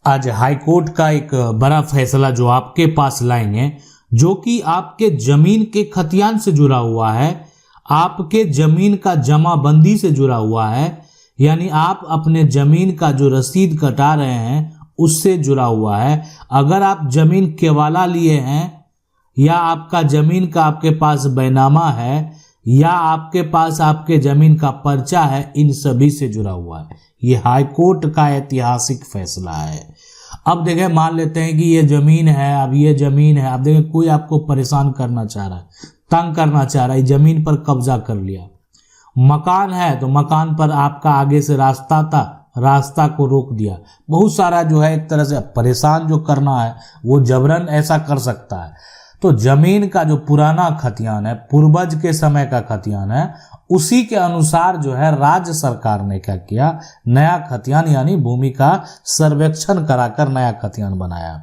आज हाईकोर्ट का एक बड़ा फैसला जो आपके पास लाएंगे, जो कि आपके जमीन के खतियान से जुड़ा हुआ है, आपके जमीन का जमाबंदी से जुड़ा हुआ है, यानी आप अपने जमीन का जो रसीद कटा रहे हैं उससे जुड़ा हुआ है। अगर आप जमीन केवाला लिए हैं या आपका जमीन का आपके पास बैनामा है या आपके पास आपके जमीन का पर्चा है, इन सभी से जुड़ा हुआ है। ये हाईकोर्ट का ऐतिहासिक फैसला है। अब देखें, मान लेते हैं कि ये जमीन है, अब ये जमीन है, अब देखें कोई आपको परेशान करना चाह रहा है, तंग करना चाह रहा है, जमीन पर कब्जा कर लिया। मकान है तो मकान पर आपका आगे से रास्ता था, रास्ता को रोक दिया। बहुत सारा जो है एक तरह से परेशान जो करना है वो जबरन ऐसा कर सकता है। तो जमीन का जो पुराना खतियान है, पूर्वज के समय का खतियान है, उसी के अनुसार जो है राज्य सरकार ने क्या किया, नया खतियान यानी भूमि का सर्वेक्षण कराकर नया खतियान बनाया।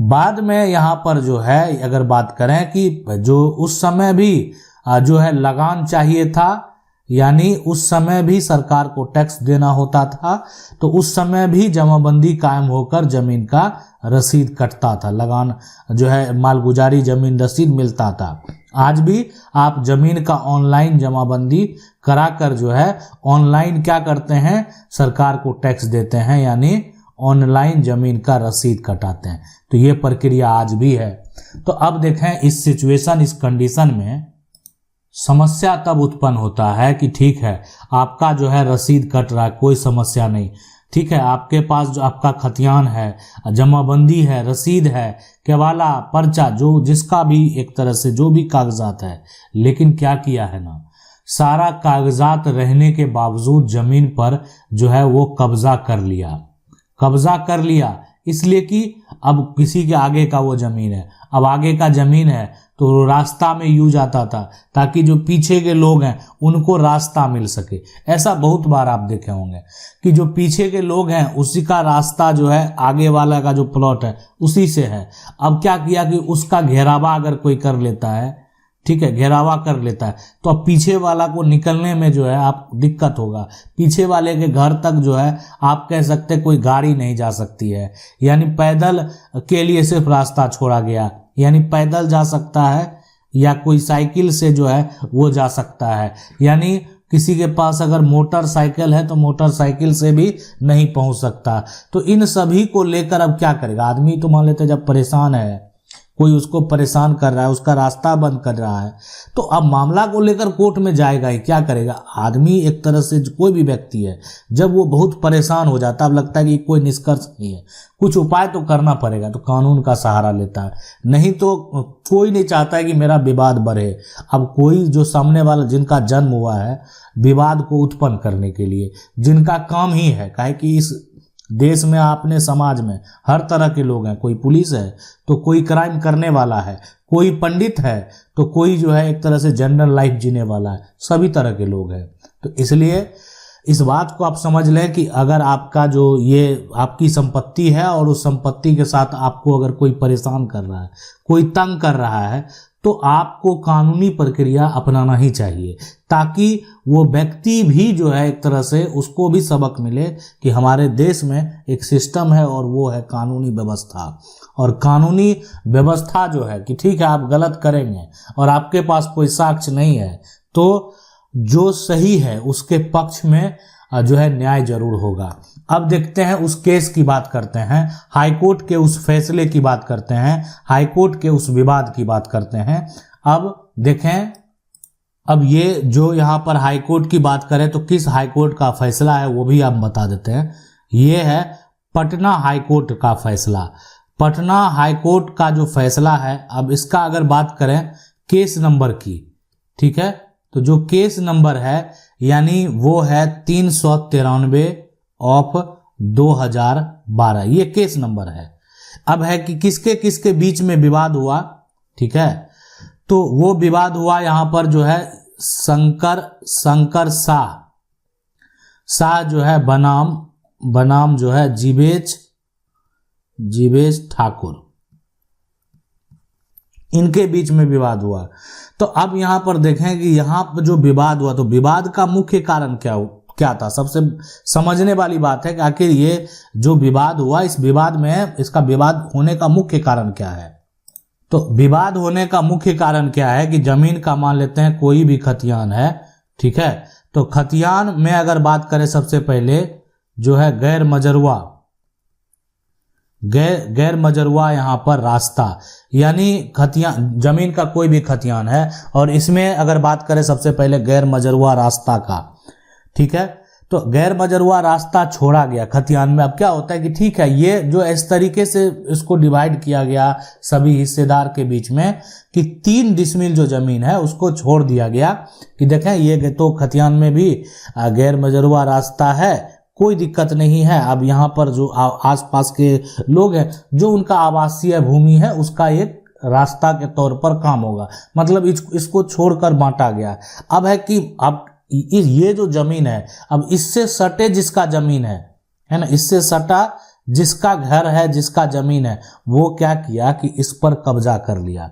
बाद में यहाँ पर जो है अगर बात करें कि जो उस समय भी जो है लगान चाहिए था, यानी उस समय भी सरकार को टैक्स देना होता था, तो उस समय भी जमाबंदी कायम होकर जमीन का रसीद कटता था, लगान जो है मालगुजारी जमीन रसीद मिलता था। आज भी आप जमीन का ऑनलाइन जमाबंदी कराकर जो है ऑनलाइन क्या करते हैं, सरकार को टैक्स देते हैं, यानी ऑनलाइन जमीन का रसीद कटाते हैं। तो ये प्रक्रिया आज भी है। तो अब देखें इस सिचुएशन, इस कंडीशन में समस्या तब उत्पन्न होता है कि ठीक है, आपका जो है रसीद कट रहा है, कोई समस्या नहीं, ठीक है, आपके पास जो आपका खतियान है, जमाबंदी है, रसीद है, केवाला, पर्चा, जो जिसका भी एक तरह से जो भी कागजात है, लेकिन क्या किया है ना, सारा कागजात रहने के बावजूद जमीन पर जो है वो कब्जा कर लिया, इसलिए कि अब किसी के आगे का वो जमीन है, अब आगे का जमीन है तो रास्ता में यूज आता था ताकि जो पीछे के लोग हैं उनको रास्ता मिल सके। ऐसा बहुत बार आप देखे होंगे कि जो पीछे के लोग हैं उसी का रास्ता जो है आगे वाला का जो प्लॉट है उसी से है। अब क्या किया कि उसका घेरावा अगर कोई कर लेता है, ठीक है, घेरावा कर लेता है, तो अब पीछे वाला को निकलने में जो है आप दिक्कत होगा। पीछे वाले के घर तक जो है आप कह सकते कोई गाड़ी नहीं जा सकती है, यानी पैदल के लिए सिर्फ रास्ता छोड़ा गया, यानी पैदल जा सकता है या कोई साइकिल से जो है वो जा सकता है, यानी किसी के पास अगर मोटरसाइकिल है तो मोटरसाइकिल से भी नहीं पहुंच सकता। तो इन सभी को लेकर अब क्या करेगा आदमी, तो मान लेते जब परेशान है, कोई उसको परेशान कर रहा है, उसका रास्ता बंद कर रहा है, तो अब मामला को लेकर कोर्ट में जाएगा ही, क्या करेगा आदमी, एक तरह से कोई भी व्यक्ति है जब वो बहुत परेशान हो जाता है, अब लगता है कि कोई निष्कर्ष नहीं है, कुछ उपाय तो करना पड़ेगा, तो कानून का सहारा लेता है। नहीं तो कोई नहीं चाहता है कि मेरा विवाद बढ़े। अब कोई जो सामने वाला जिनका जन्म हुआ है विवाद को उत्पन्न करने के लिए, जिनका काम ही है, काहे कि इस देश में, आपने समाज में हर तरह के लोग हैं, कोई पुलिस है तो कोई क्राइम करने वाला है, कोई पंडित है तो कोई जो है एक तरह से जनरल लाइफ जीने वाला है, सभी तरह के लोग हैं। तो इसलिए इस बात को आप समझ लें कि अगर आपका जो ये आपकी संपत्ति है और उस संपत्ति के साथ आपको अगर कोई परेशान कर रहा है, कोई तंग कर रहा है, तो आपको कानूनी प्रक्रिया अपनाना ही चाहिए, ताकि वो व्यक्ति भी जो है एक तरह से उसको भी सबक मिले कि हमारे देश में एक सिस्टम है और वो है कानूनी व्यवस्था। और कानूनी व्यवस्था जो है कि ठीक है आप गलत करेंगे और आपके पास कोई साक्ष्य नहीं है, तो जो सही है उसके पक्ष में जो है न्याय जरूर होगा। अब देखते हैं उस केस की बात करते हैं, हाईकोर्ट के उस फैसले की बात करते हैं, हाईकोर्ट के उस विवाद की बात करते हैं। अब देखें, अब ये जो यहाँ पर हाईकोर्ट की बात करें तो किस हाईकोर्ट का फैसला है वो भी आप बता देते हैं। ये है पटना हाईकोर्ट का फैसला। पटना हाईकोर्ट का जो फैसला है, अब इसका अगर बात करें केस नंबर की, ठीक है, तो जो केस नंबर है यानी वो है 393 ऑफ 2012, ये केस नंबर है। अब है कि किसके किसके बीच में विवाद हुआ, ठीक है, तो वो विवाद हुआ यहाँ पर जो है शंकर शाह जो है बनाम जो है जीवेश ठाकुर, इनके बीच में विवाद हुआ। तो अब यहां पर देखें कि यहां पर जो विवाद हुआ, तो विवाद का मुख्य कारण क्या क्या था। सबसे समझने वाली बात है कि आखिर ये जो विवाद हुआ, इस विवाद में, इसका विवाद होने का मुख्य कारण क्या है। तो विवाद होने का मुख्य कारण क्या है कि जमीन का मान लेते हैं कोई भी खतियान है, ठीक है। तो खतियान में अगर बात करें सबसे पहले जो है गैर मजरुआ यहाँ पर रास्ता, यानी खतियान, जमीन का कोई भी खतियान है और इसमें अगर बात करें सबसे पहले गैर मजरुआ रास्ता का, ठीक है। तो गैर मजरुआ रास्ता छोड़ा गया खतियान में। अब क्या होता है कि ठीक है, ये जो इस तरीके से इसको डिवाइड किया गया सभी हिस्सेदार के बीच में कि 3 डिसमिल जो जमीन है उसको छोड़ दिया गया कि देखें ये तो खतियान में भी गैर मजरुआ रास्ता है, कोई दिक्कत नहीं है। अब यहाँ पर जो आसपास के लोग हैं, जो उनका आवासीय भूमि है, उसका एक रास्ता के तौर पर काम होगा, मतलब इसको छोड़कर बांटा गया। अब है कि अब ये जो जमीन है, अब इससे सटे जिसका जमीन है ना, इससे सटा जिसका घर है, जिसका जमीन है, वो क्या किया कि इस पर कब्जा कर लिया।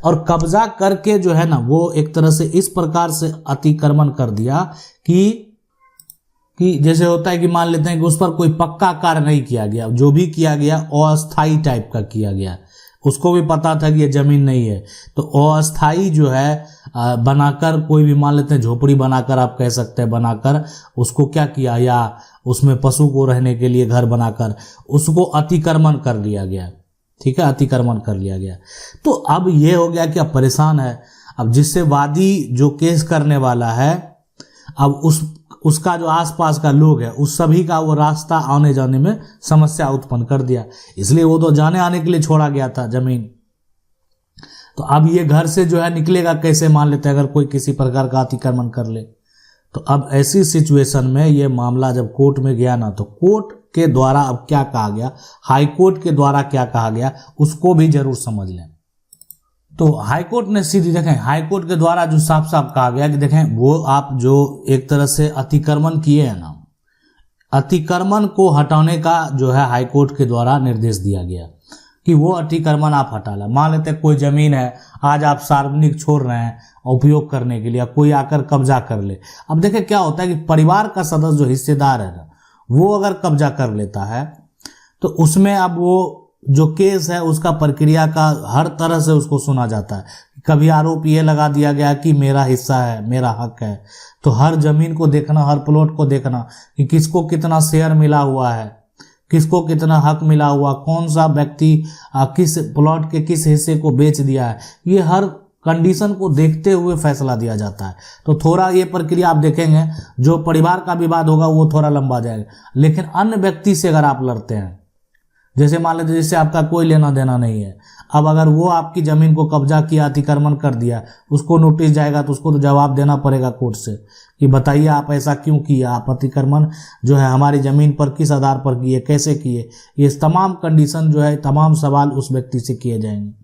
और कब्जा करके जो है ना, वो एक तरह से इस प्रकार से अतिक्रमण कर दिया कि जैसे होता है कि मान लेते हैं कि उस पर कोई पक्का कार्य नहीं किया गया, जो भी किया गया अस्थाई टाइप का किया गया। उसको भी पता था कि ये जमीन नहीं है, तो अस्थाई जो है बनाकर, कोई भी मान लेते हैं झोपड़ी बनाकर, आप कह सकते हैं बनाकर, उसको क्या किया, या उसमें पशु को रहने के लिए घर बनाकर उसको अतिक्रमण कर लिया गया, ठीक है, अतिक्रमण कर लिया गया। तो अब ये हो गया कि अब परेशान है। अब जिससे वादी जो केस करने वाला है, अब उसका जो आसपास का लोग है, उस सभी का वो रास्ता आने जाने में समस्या उत्पन्न कर दिया, इसलिए वो तो जाने आने के लिए छोड़ा गया था जमीन। तो अब ये घर से जो है निकलेगा कैसे, मान लेते हैं अगर कोई किसी प्रकार का अतिक्रमण कर ले। तो अब ऐसी सिचुएशन में ये मामला जब कोर्ट में गया ना, तो कोर्ट के द्वारा अब क्या कहा गया, हाई कोर्ट के द्वारा क्या कहा गया, उसको भी जरूर समझ लें। तो हाईकोर्ट ने सीधी, देखें हाईकोर्ट के द्वारा जो साफ साफ कहा गया कि देखें वो आप जो एक तरह से अतिक्रमण किए हैं ना, अतिक्रमण को हटाने का जो है हाईकोर्ट के द्वारा निर्देश दिया गया कि वो अतिक्रमण आप हटा लें। मान लेते कोई जमीन है, आज आप सार्वजनिक छोड़ रहे हैं उपयोग करने के लिए, कोई आकर कब्जा कर ले। अब देखें क्या होता है कि परिवार का सदस्य जो हिस्सेदार है ना, वो अगर कब्जा कर लेता है तो उसमें अब वो जो केस है उसका प्रक्रिया का हर तरह से उसको सुना जाता है। कभी आरोप ये लगा दिया गया कि मेरा हिस्सा है, मेरा हक है, तो हर जमीन को देखना, हर प्लॉट को देखना कि किसको कितना शेयर मिला हुआ है, किसको कितना हक मिला हुआ, कौन सा व्यक्ति किस प्लॉट के किस हिस्से को बेच दिया है, ये हर कंडीशन को देखते हुए फैसला दिया जाता है। तो थोड़ा ये प्रक्रिया आप देखेंगे, जो परिवार का विवाद होगा वो थोड़ा लंबा जाएगा, लेकिन अन्य व्यक्ति से अगर आप लड़ते हैं, जैसे मान लेते जिससे आपका कोई लेना देना नहीं है, अब अगर वो आपकी जमीन को कब्जा किया, अतिक्रमण कर दिया, उसको नोटिस जाएगा तो उसको तो जवाब देना पड़ेगा कोर्ट से कि बताइए आप ऐसा क्यों किया, आप अतिक्रमण जो है हमारी जमीन पर किस आधार पर किए, कैसे किए, ये तमाम कंडीशन जो है, तमाम सवाल उस व्यक्ति से किए जाएंगे।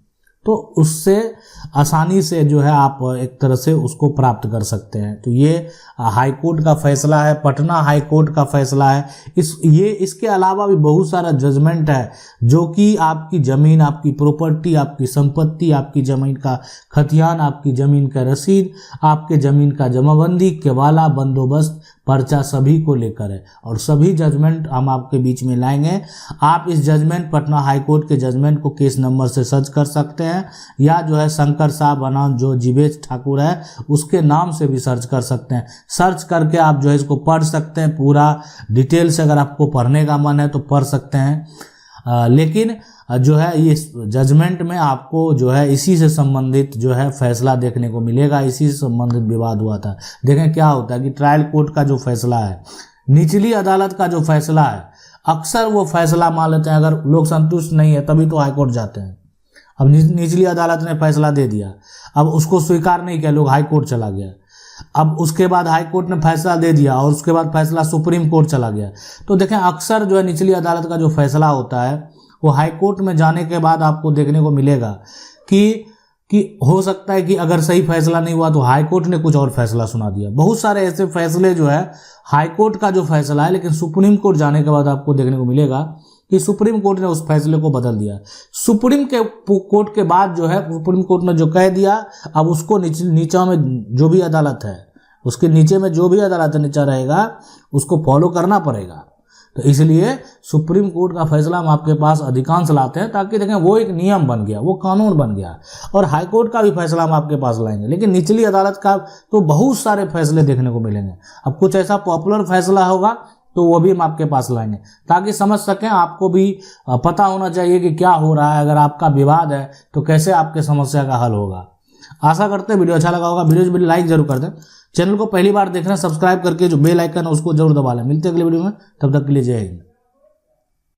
तो उससे आसानी से जो है आप एक तरह से उसको प्राप्त कर सकते हैं। तो ये हाई कोर्ट का फैसला है, पटना हाई कोर्ट का फैसला है। इसके अलावा भी बहुत सारा जजमेंट है जो कि आपकी ज़मीन, आपकी प्रॉपर्टी, आपकी संपत्ति, आपकी ज़मीन का खतियान, आपकी ज़मीन का रसीद, आपके ज़मीन का जमाबंदी, केवाला, बंदोबस्त, पर्चा सभी को लेकर है और सभी जजमेंट हम आपके बीच में लाएंगे। आप इस जजमेंट, पटना हाई कोर्ट के जजमेंट को केस नंबर से सर्च कर सकते हैं, या जो है शंकर साहब बनाम जो जीवेश ठाकुर है उसके नाम से भी सर्च कर सकते हैं। सर्च करके आप जो है इसको पढ़ सकते हैं, पूरा डिटेल से अगर आपको पढ़ने का मन है तो पढ़ सकते हैं। लेकिन जो है ये जजमेंट में आपको जो है इसी से संबंधित जो है फैसला देखने को मिलेगा, इसी से संबंधित विवाद हुआ था। देखें क्या होता है कि ट्रायल कोर्ट का जो फैसला है, निचली अदालत का जो फैसला है, अक्सर वो फैसला मान लेते हैं, अगर लोग संतुष्ट नहीं है तभी तो हाईकोर्ट जाते हैं। अब निचली अदालत ने फैसला दे दिया, अब उसको स्वीकार नहीं किया, लोग हाई कोर्ट चला गया। अब उसके बाद हाई कोर्ट ने फैसला दे दिया और उसके बाद फैसला सुप्रीम कोर्ट चला गया। तो देखें अक्सर जो है निचली अदालत का जो फैसला होता है वो हाई कोर्ट में जाने के बाद आपको देखने को मिलेगा कि हो सकता है कि अगर सही फैसला नहीं हुआ तो हाई कोर्ट ने कुछ और फैसला सुना दिया। बहुत सारे ऐसे फैसले जो है हाई कोर्ट का जो फैसला है, लेकिन सुप्रीम कोर्ट जाने के बाद आपको देखने को मिलेगा कि सुप्रीम कोर्ट ने उस फैसले को बदल दिया। सुप्रीम कोर्ट के बाद जो है सुप्रीम कोर्ट ने जो कह दिया, अब उसको नीचा में जो भी अदालत है उसके नीचे में जो भी अदालत नीचा रहेगा उसको फॉलो करना पड़ेगा। तो इसलिए सुप्रीम कोर्ट का फैसला हम आपके पास अधिकांश लाते हैं ताकि देखें वो एक नियम बन गया, वो कानून बन गया। और हाई कोर्ट का भी फैसला हम आपके पास लाएंगे, लेकिन निचली अदालत का तो बहुत सारे फैसले देखने को मिलेंगे। अब कुछ ऐसा पॉपुलर फैसला होगा तो वो भी हम आपके पास लाएंगे ताकि समझ सकें, आपको भी पता होना चाहिए कि क्या हो रहा है। अगर आपका विवाद है तो कैसे आपके समस्या का हल होगा। आशा करते हैं वीडियो अच्छा लगा होगा। वीडियो लाइक जरूर कर दें। चैनल को पहली बार देख रहे हैं सब्सक्राइब करके जो बेल आइकन है उसको जरूर दबा लें। मिलते हैं अगले वीडियो में, तब तक के लिए जय हिंद।